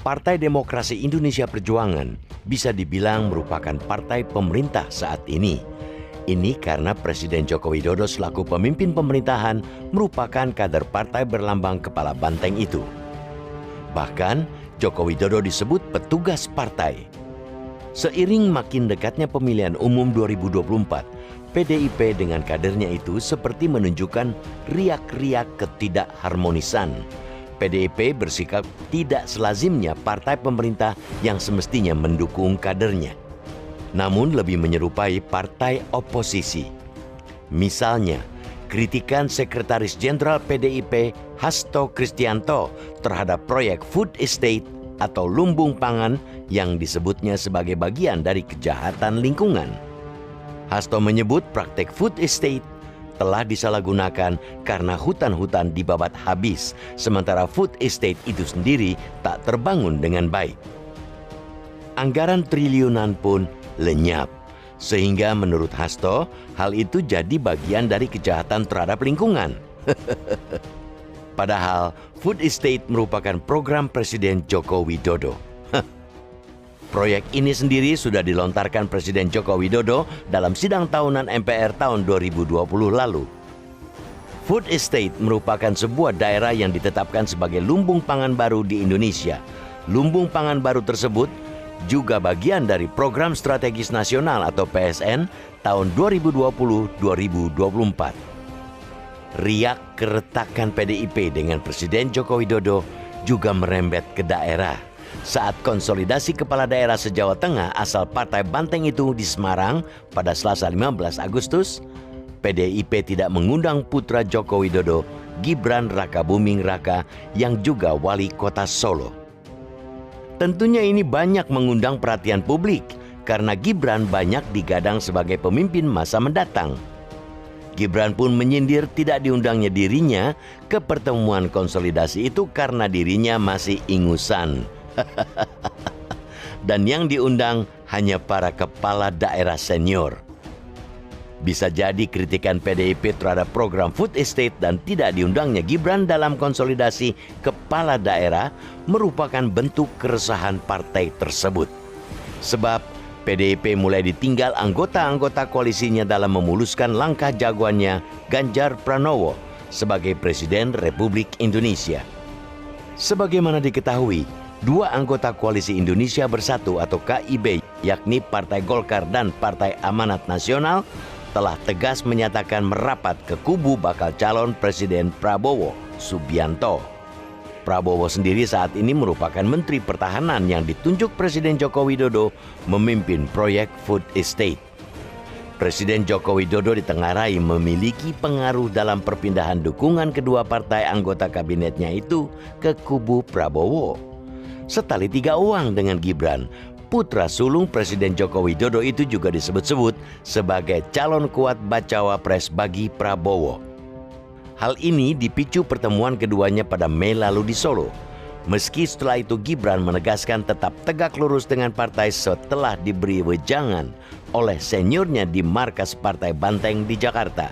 Partai Demokrasi Indonesia Perjuangan bisa dibilang merupakan partai pemerintah saat ini. Ini karena Presiden Joko Widodo selaku pemimpin pemerintahan merupakan kader partai berlambang kepala banteng itu. Bahkan, Joko Widodo disebut petugas partai. Seiring makin dekatnya pemilihan umum 2024, PDIP dengan kadernya itu seperti menunjukkan riak-riak ketidakharmonisan. PDIP bersikap tidak selazimnya partai pemerintah yang semestinya mendukung kadernya, namun lebih menyerupai partai oposisi. Misalnya, kritikan Sekretaris Jenderal PDIP Hasto Kristianto terhadap proyek food estate atau lumbung pangan yang disebutnya sebagai bagian dari kejahatan lingkungan. Hasto menyebut praktek food estate telah disalahgunakan karena hutan-hutan dibabat habis, sementara food estate itu sendiri tak terbangun dengan baik. Anggaran triliunan pun lenyap, sehingga menurut Hasto, hal itu jadi bagian dari kejahatan terhadap lingkungan. Padahal, food estate merupakan program Presiden Joko Widodo. Proyek ini sendiri sudah dilontarkan Presiden Joko Widodo dalam sidang tahunan MPR tahun 2020 lalu. Food estate merupakan sebuah daerah yang ditetapkan sebagai lumbung pangan baru di Indonesia. Lumbung pangan baru tersebut juga bagian dari Program Strategis Nasional atau PSN tahun 2020-2024. Riak keretakan PDIP dengan Presiden Joko Widodo juga merembet ke daerah. Saat konsolidasi kepala daerah se-Jawa Tengah asal Partai Banteng itu di Semarang pada Selasa 15 Agustus, PDIP tidak mengundang putra Joko Widodo, Gibran Rakabuming Raka, yang juga wali kota Solo. Tentunya ini banyak mengundang perhatian publik karena Gibran banyak digadang sebagai pemimpin masa mendatang. Gibran pun menyindir tidak diundangnya dirinya ke pertemuan konsolidasi itu karena dirinya masih ingusan. Dan yang diundang hanya para kepala daerah senior. Bisa jadi kritikan PDIP terhadap program food estate dan tidak diundangnya Gibran dalam konsolidasi kepala daerah merupakan bentuk keresahan partai tersebut. Sebab PDIP mulai ditinggal anggota-anggota koalisinya dalam memuluskan langkah jagoannya Ganjar Pranowo sebagai Presiden Republik Indonesia. Sebagaimana diketahui, dua anggota Koalisi Indonesia Bersatu atau KIB, yakni Partai Golkar dan Partai Amanat Nasional, telah tegas menyatakan merapat ke kubu bakal calon Presiden Prabowo Subianto. Prabowo sendiri saat ini merupakan Menteri Pertahanan yang ditunjuk Presiden Joko Widodo memimpin proyek food estate. Presiden Joko Widodo ditengarai memiliki pengaruh dalam perpindahan dukungan kedua partai anggota kabinetnya itu ke kubu Prabowo. Setali tiga uang dengan Gibran, putra sulung Presiden Joko Widodo itu juga disebut-sebut sebagai calon kuat bacawa pres bagi Prabowo. Hal ini dipicu pertemuan keduanya pada Mei lalu di Solo. Meski setelah itu Gibran menegaskan tetap tegak lurus dengan partai setelah diberi wejangan oleh seniornya di markas Partai Banteng di Jakarta.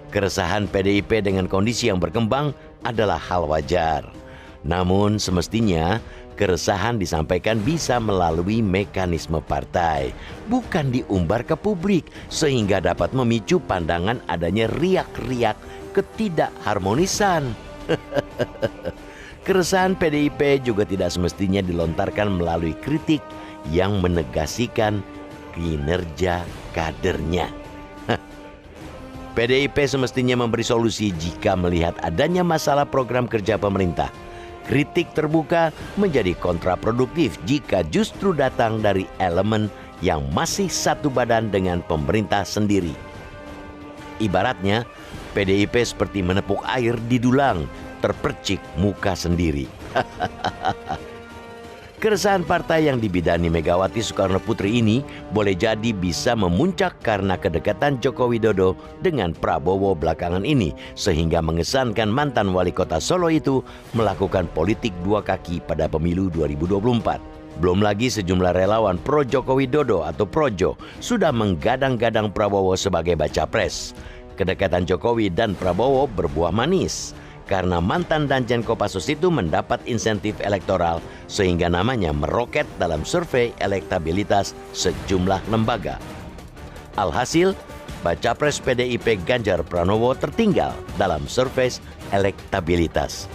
Keresahan PDIP dengan kondisi yang berkembang adalah hal wajar. Namun semestinya keresahan disampaikan bisa melalui mekanisme partai, bukan diumbar ke publik sehingga dapat memicu pandangan adanya riak-riak ketidakharmonisan. Keresahan PDIP juga tidak semestinya dilontarkan melalui kritik yang menegasikan kinerja kadernya. PDIP semestinya memberi solusi jika melihat adanya masalah program kerja pemerintah. Kritik terbuka menjadi kontraproduktif jika justru datang dari elemen yang masih satu badan dengan pemerintah sendiri. Ibaratnya, PDIP seperti menepuk air di dulang, terpercik muka sendiri. Keresahan partai yang dibidani Megawati Soekarno Putri ini boleh jadi bisa memuncak karena kedekatan Joko Widodo dengan Prabowo belakangan ini, sehingga mengesankan mantan wali kota Solo itu melakukan politik dua kaki pada pemilu 2024. Belum lagi sejumlah relawan pro Joko Widodo atau Projo sudah menggadang-gadang Prabowo sebagai baca pres. Kedekatan Jokowi dan Prabowo berbuah manis. karena mantan Danjen Kopassus itu mendapat insentif elektoral sehingga namanya meroket dalam survei elektabilitas sejumlah lembaga. Alhasil, Baca Pres PDIP Ganjar Pranowo tertinggal dalam survei elektabilitas.